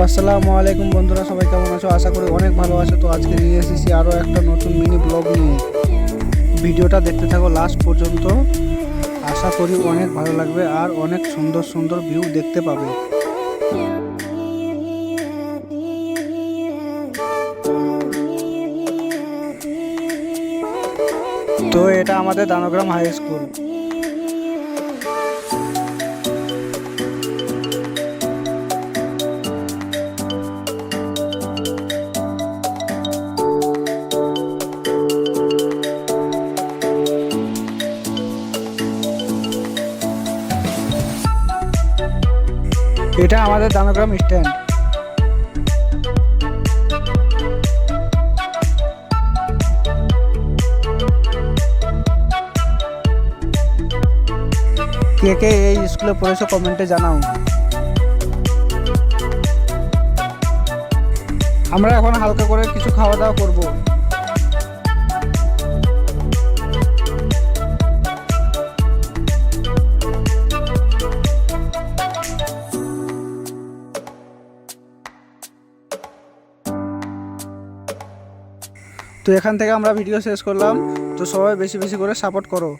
আসসালামু আলাইকুম বন্ধুরা, সবাই কেমন আছো? আশা করি অনেক ভালো আছো। তো আজকে নিয়ে এসেছি আরও একটা নতুন মিনি ব্লগ নিয়ে। ভিডিওটা দেখতে থাকো লাস্ট পর্যন্ত। আশা করি অনেক ভালো লাগবে আর অনেক সুন্দর সুন্দর ভিউ দেখতে পাবে। তো এটা আমাদের দানগ্রাম হাই স্কুল। এটা আমাদের দানগ্রাম স্ট্যান্ড। কে কে এই স্কুলে পড়েছো কমেন্টে জানাও। আমরা এখন হালকা করে কিছু খাওয়া দাওয়া করব। তো এখান থেকে আমরা ভিডিও শেষ করলাম। তো সবাই বেশি বেশি করে সাপোর্ট করো।